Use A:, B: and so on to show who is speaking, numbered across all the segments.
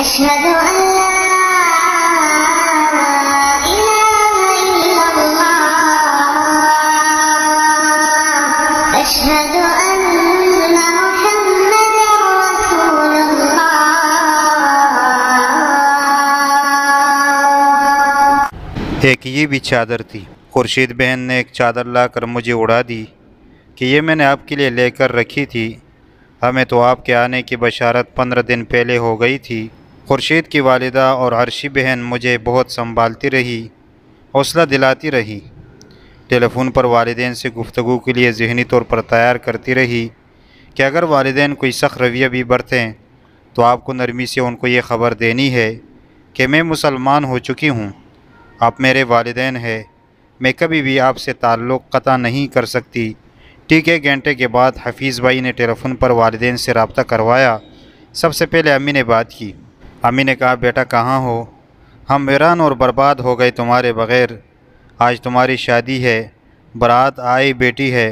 A: أشهد أن لا إله إلا الله أشهد أن محمدا رسول الله۔
B: ایک یہ بھی چادر تھی۔ خورشید بہن نے ایک چادر لا کر مجھے اڑا دی کہ یہ میں نے آپ کے لیے لے کر رکھی تھی، ہمیں تو آپ کے آنے کی بشارت 15 دن پہلے ہو گئی تھی۔ خورشید کی والدہ اور عرشی بہن مجھے بہت سنبھالتی رہی، حوصلہ دلاتی رہی، ٹیلی فون پر والدین سے گفتگو کے لیے ذہنی طور پر تیار کرتی رہی کہ اگر والدین کوئی سخت رویہ بھی برتیں تو آپ کو نرمی سے ان کو یہ خبر دینی ہے کہ میں مسلمان ہو چکی ہوں، آپ میرے والدین ہیں، میں کبھی بھی آپ سے تعلق قطع نہیں کر سکتی۔ ٹھیک 1 گھنٹے کے بعد حفیظ بھائی نے ٹیلی فون پر والدین سے رابطہ کروایا۔ سب سے پہلے امی نے بات کی۔ امی نے کہا، بیٹا کہاں ہو؟ ہم ویران اور برباد ہو گئے تمہارے بغیر، آج تمہاری شادی ہے، برات آئی بیٹی ہے،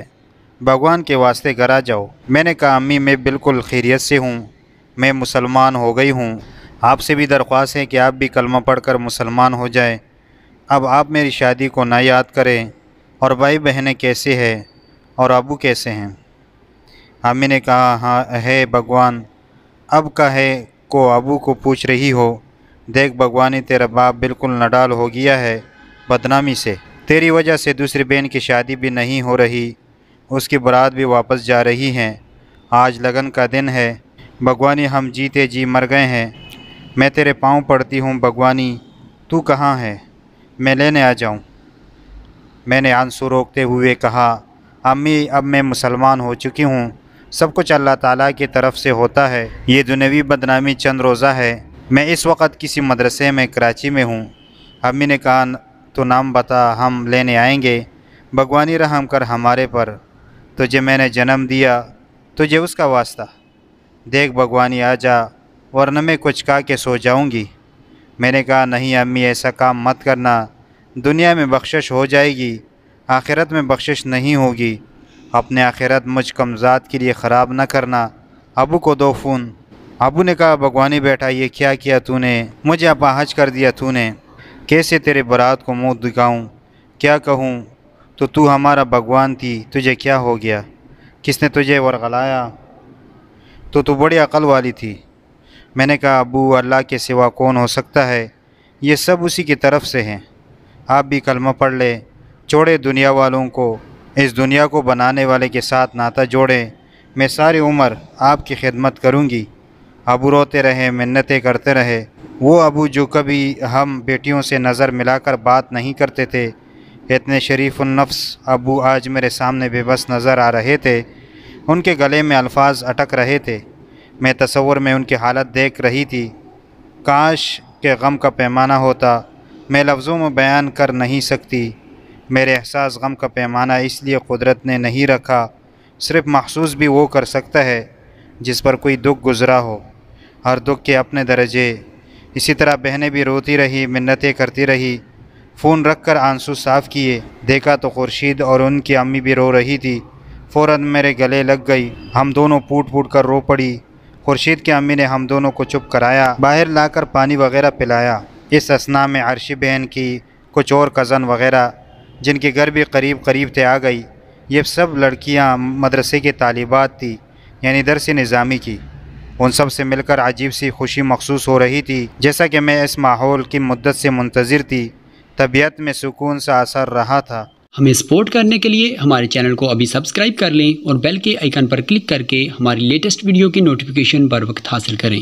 B: بھگوان کے واسطے گھر آ جاؤ۔ میں نے کہا، امی میں بالکل خیریت سے ہوں، میں مسلمان ہو گئی ہوں، آپ سے بھی درخواست ہے کہ آپ بھی کلمہ پڑھ کر مسلمان ہو جائیں، اب آپ میری شادی کو نہ یاد کریں، اور بھائی بہنیں کیسے ہیں اور ابو کیسے ہیں؟ امی نے کہا، ہاں ہے بھگوان، اب کا ہے کو ابو کو پوچھ رہی ہو، دیکھ بھگوانی تیرا باپ بالکل نڈال ہو گیا ہے بدنامی سے، تیری وجہ سے دوسری بہن کی شادی بھی نہیں ہو رہی، اس کی برات بھی واپس جا رہی ہیں، آج لگن کا دن ہے، بھگوانی ہم جیتے جی مر گئے ہیں، میں تیرے پاؤں پڑتی ہوں بھگوانی، تو کہاں ہے، میں لینے آ جاؤں؟ میں نے آنسو روکتے ہوئے کہا، امی اب میں مسلمان ہو چکی ہوں، سب کچھ اللہ تعالیٰ کی طرف سے ہوتا ہے، یہ دنیوی بدنامی چند روزہ ہے، میں اس وقت کسی مدرسے میں کراچی میں ہوں۔ امی نے کہا، تو نام بتا، ہم لینے آئیں گے، بھگوانی رحم کر ہمارے پر، تجھے میں نے جنم دیا، تجھے اس کا واسطہ، دیکھ بھگوانی آ جا ورنہ میں کچھ کھا کے سو جاؤں گی۔ میں نے کہا، نہیں امی ایسا کام مت کرنا، دنیا میں بخشش ہو جائے گی، آخرت میں بخشش نہیں ہوگی، اپنے آخرت مجھ کمزاد کے لیے خراب نہ کرنا، ابو کو دو فون۔ ابو نے کہا، بھگوانی بیٹا یہ کیا کیا تو نے، مجھے اپاہج کر دیا تو نے، کیسے تیرے برات کو منہ دکھاؤں، کیا کہوں، تو ہمارا بھگوان تھی، تجھے کیا ہو گیا، کس نے تجھے ورغلایا، تو بڑی عقل والی تھی۔ میں نے کہا، ابو اللہ کے سوا کون ہو سکتا ہے، یہ سب اسی کی طرف سے ہیں، آپ بھی کلمہ پڑھ لیں، چھوڑے دنیا والوں کو، اس دنیا کو بنانے والے کے ساتھ ناتا جوڑیں، میں ساری عمر آپ کی خدمت کروں گی۔ ابو روتے رہے، منتیں کرتے رہے، وہ ابو جو کبھی ہم بیٹیوں سے نظر ملا کر بات نہیں کرتے تھے، اتنے شریف النفس ابو آج میرے سامنے بے بس نظر آ رہے تھے، ان کے گلے میں الفاظ اٹک رہے تھے، میں تصور میں ان کی حالت دیکھ رہی تھی، کاش کہ غم کا پیمانہ ہوتا، میں لفظوں میں بیان کر نہیں سکتی، میرے احساس غم کا پیمانہ اس لیے قدرت نے نہیں رکھا، صرف محسوس بھی وہ کر سکتا ہے جس پر کوئی دکھ گزرا ہو، ہر دکھ کے اپنے درجے۔ اسی طرح بہنیں بھی روتی رہی، منتیں کرتی رہی، فون رکھ کر آنسو صاف کیے، دیکھا تو خورشید اور ان کی امی بھی رو رہی تھی، فوراً میرے گلے لگ گئی، ہم دونوں پھوٹ پھوٹ کر رو پڑی۔ خورشید کی امی نے ہم دونوں کو چپ کرایا، باہر لا کر پانی وغیرہ پلایا۔ اس اثناء میں عرشی بہن کی کچھ اور کزن وغیرہ جن کے گھر بھی قریب تھے آ گئی، یہ سب لڑکیاں مدرسے کی طالبات تھی، یعنی درس نظامی کی، ان سب سے مل کر عجیب سی خوشی محسوس ہو رہی تھی، جیسا کہ میں اس ماحول کی مدت سے منتظر تھی، طبیعت میں سکون سا اثر رہا تھا۔
C: ہمیں سپورٹ کرنے کے لیے ہمارے چینل کو ابھی سبسکرائب کر لیں اور بیل کے آئیکن پر کلک کر کے ہماری لیٹسٹ ویڈیو کی نوٹیفیکیشن بر وقت حاصل کریں۔